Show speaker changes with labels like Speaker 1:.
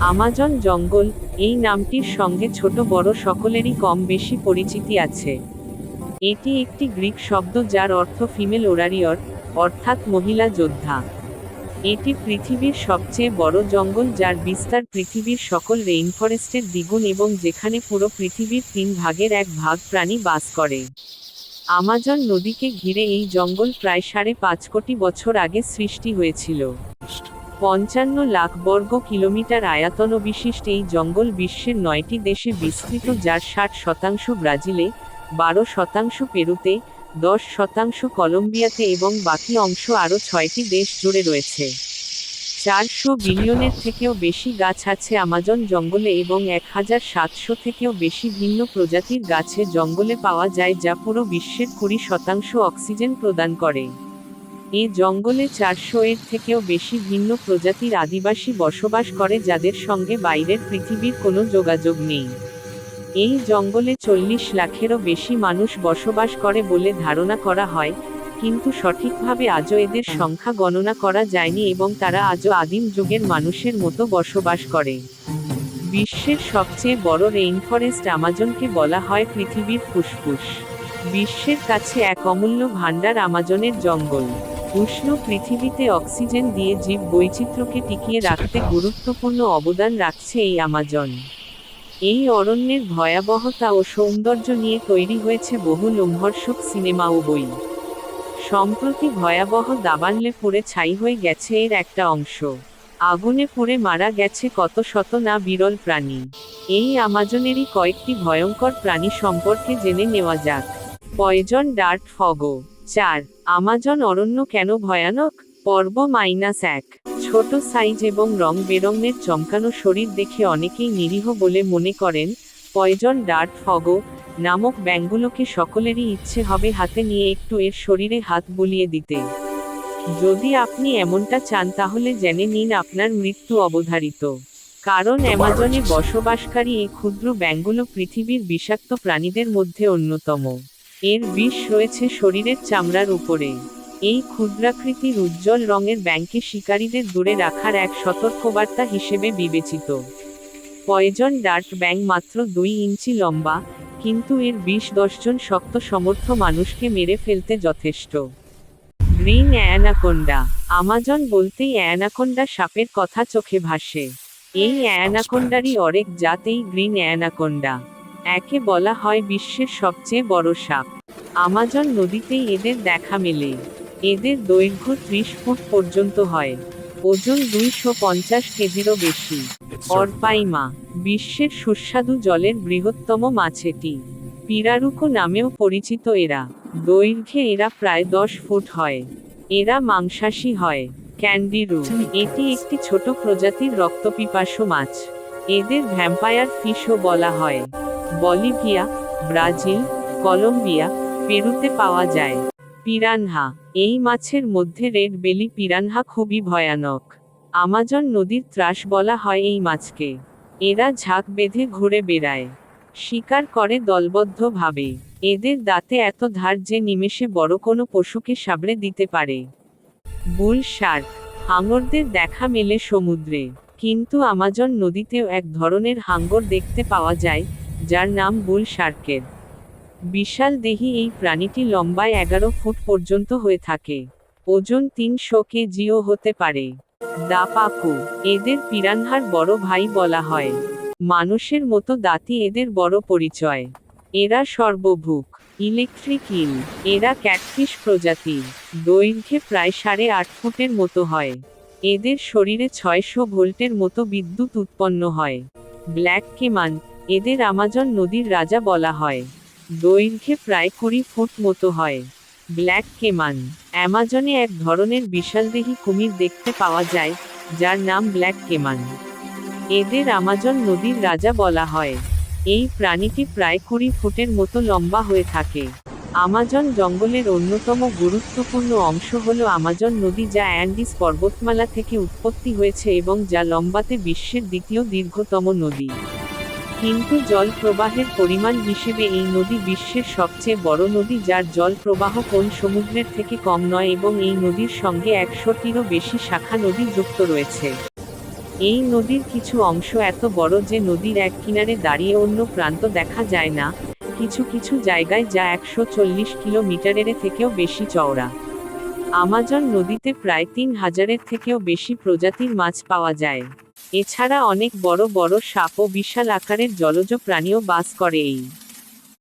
Speaker 1: Amazon জঙ্গল, এই নামটির সঙ্গে ছোট বড় সকলেরই কম বেশি পরিচিতি আছে। এটি একটি গ্রিক শব্দ যার অর্থ ফিমেল ওয়ারিয়র, অর্থাৎ মহিলা যোদ্ধা। এটি পৃথিবীর সবচেয়ে বড় জঙ্গল যার বিস্তার পৃথিবীর সকল রেইনফরেস্টের দ্বিগুণ এবং যেখানে পুরো পৃথিবীর 1/3 প্রাণী বাস করে। আমাজন নদীকে ঘিরে এই জঙ্গল প্রায় 5.5 কোটি বছর আগে সৃষ্টি হয়েছিল। 55 লাখ বর্গ কিলোমিটার আয়তন বিশিষ্ট এই জঙ্গল বিশ্বের 9টি দেশে বিস্তৃত, যার 60% ব্রাজিলে, 12% পেরুতে, 10% কলম্বিয়াতে এবং বাকি অংশ আরও 6টি দেশ জুড়ে রয়েছে। 400 বিলিয়নের থেকেও বেশি গাছ আছে আমাজন জঙ্গলে এবং 1700 থেকেও বেশি ভিন্ন প্রজাতির গাছে জঙ্গলে পাওয়া যায়, যা পুরো বিশ্বের 20% অক্সিজেন প্রদান করে। এই জঙ্গলে 400 এর থেকেও বেশি ভিন্ন প্রজাতির আদিবাসী বসবাস করে, যাদের সঙ্গে বাইরের পৃথিবীর কোনো যোগাযোগ নেই। এই জঙ্গলে 40 লাখেরও বেশি মানুষ বসবাস করে বলে ধারণা করা হয়, কিন্তু সঠিকভাবে আজও এদের সংখ্যা গণনা করা যায়নি এবং তারা আজও আদিম যুগের মানুষের মতো বসবাস করে। বিশ্বের সবচেয়ে বড় রেইনফরেস্ট আমাজনকে বলা হয় পৃথিবীর ফুসফুস। বিশ্বের কাছে এক অমূল্য ভাণ্ডার আমাজনের জঙ্গল। উষ্ণ পৃথিবীতে অক্সিজেন দিয়ে জীব বৈচিত্র্যকে টিকিয়ে রাখতে গুরুত্বপূর্ণ অবদান রাখছে এই আমাজন। এই অরণ্যের ভয়াবহতা ও সৌন্দর্য নিয়ে তৈরি হয়েছে বহু লোমহর্ষক সিনেমা ও বই। সম্প্রতি ভয়াবহ দাবানলে পুড়ে ছাই হয়ে গেছে এর একটা অংশ। আগুনে পুড়ে মারা গেছে কত শত না বিরল প্রাণী। এই আমাজনেরই কয়েকটি ভয়ঙ্কর প্রাণী সম্পর্কে জেনে নেওয়া যাক। Poison dart frog. 4. আমাজন অরণ্য কেন ভয়ানক? পর্ব -1। ছোট সাইজ এবং রং বেরঙের চমকানো শরীর দেখে অনেকেই নিরীহ বলে মনে করেন। পয়জন ডার্ট ফগো নামক ব্যাঙগুলোকে সকলেরই ইচ্ছে হবে হাতে নিয়ে একটু এর শরীরে হাত বুলিয়ে দিতে। যদি আপনি এমনটা চান তাহলে জেনে নিন আপনার মৃত্যু অবধারিত। কারণ অ্যামাজনে বসবাসকারী এই ক্ষুদ্র ব্যাঙগুলো পৃথিবীর বিষাক্ত প্রাণীদের মধ্যে অন্যতম। এর বিষ রয়েছে শরীরের চামড়ার উপরে। এই ক্ষুদ্রাকৃতির উজ্জ্বল রঙের ব্যাঙকে শিকারীদের দূরে রাখার এক সতর্কবার্তা হিসেবে বিবেচিত। পয়জন ডার্ট ব্যাঙ মাত্র 2 ইঞ্চি লম্বা, কিন্তু এর বিষ 10 জন শক্ত সমর্থ মানুষকে মেরে ফেলতে যথেষ্ট। Green anaconda. আমাজন বলতেই অ্যানাকোন্ডা সাপের কথা চোখে ভাসে। এই অ্যানাকোন্ডারই অরেক জাত এই গ্রিন অ্যানাকোন্ডা। একে বলা হয় বিশ্বের সবচেয়ে বড় সাপ। আমাজন নদীতেই এদের দেখা মেলে। এদের দৈর্ঘ্য 30 ফুট পর্যন্ত হয়। ওজন 250 কেজিরও বেশি। অরপাইমা। বিশ্বের সুস্বাদু জলের বৃহত্তম মাছ এটি। পিরারুকো নামেও পরিচিত এরা। দৈর্ঘ্যে এরা প্রায় 10 ফুট হয়। এরা মাংসাশী হয়। ক্যান্ডিরু। এটি একটি ছোট প্রজাতির রক্তপিপাসু মাছ। এদের ভ্যাম্পায়ার ফিশও বলা হয়। বলিভিয়া, ব্রাজিল, কলম্বিয়া, পেরুতে পাওয়া যায়। পিরানহা। এই মাছের মধ্যে রেড বেলি পিরানহা খুবই ভয়ানক। আমাজন নদীর ত্রাস বলা হয় এই মাছকে। এরা ঝাঁক বেঁধে ঘুরে বেড়ায়। শিকার করে দলবদ্ধভাবে। এদের দাঁতে এত ধার যে নিমেষে বড় কোনো পশুকে সাবড়ে দিতে পারে। বুল শার্ক। হাঙরদের দেখা মেলে সমুদ্রে, কিন্তু আমাজন নদীতেও এক ধরনের হাঙর দেখতে পাওয়া যায়, যার নাম বুল শার্কের। বিশাল দেহী এই প্রাণীটি লম্বায় 11 ফুট পর্যন্ত হয়ে থাকে। ওজন 300 কেজিও হতে পারে। দাপাকু। এদের পিরানহার বড় ভাই বলা হয়। মানুষের মতো দাঁতই এদের বড় পরিচয়। এরা সর্বভুক। ইলেকট্রিক ইল। এরা ক্যাটফিশ প্রজাতির। দৈর্ঘ্যে প্রায় 8.5 ফুটের মতো হয়। এদের শরীরে 600 ভোল্টের মতো বিদ্যুৎ উৎপন্ন হয়। Black Cayman. এদের আমাজন নদীর রাজা বলা হয়। দৈর্ঘ্যে প্রায় 20 ফুট মতো হয়। Black Cayman. অ্যামাজনে এক ধরনের বিশালদেহী কুমির দেখতে পাওয়া যায়, যার নাম ব্ল্যাক কেমান। এদের আমাজন নদীর রাজা বলা হয়। এই প্রাণীটি প্রায় 20 ফুটের মতো লম্বা হয়ে থাকে। আমাজন জঙ্গলের অন্যতম গুরুত্বপূর্ণ অংশ হল আমাজন নদী, যা অ্যান্ডিস পর্বতমালা থেকে উৎপত্তি হয়েছে এবং যা লম্বাতে বিশ্বের দ্বিতীয় দীর্ঘতম নদী। কিন্তু জল প্রবাহের পরিমাণ হিসেবে এই নদী বিশ্বের সবচেয়ে বড় নদী, যার জল প্রবাহ কোন সমুদ্রের থেকে কম নয় এবং এই নদীর সঙ্গে 100টিরও বেশি শাখা নদী যুক্ত রয়েছে। এই নদীর কিছু অংশ এত বড় যে নদীর এক কিনারে দাঁড়িয়ে অন্য প্রান্ত দেখা যায় না, কিছু কিছু জায়গায় যা 140 কিলোমিটারের থেকেও বেশি চওড়া। আমাজন নদীতে প্রায় 3000-এর থেকেও বেশি প্রজাতির মাছ পাওয়া যায়। এছাড়া অনেক বড় বড় সাপ ও বিশাল আকারের জলজ প্রাণীও বাস করে এই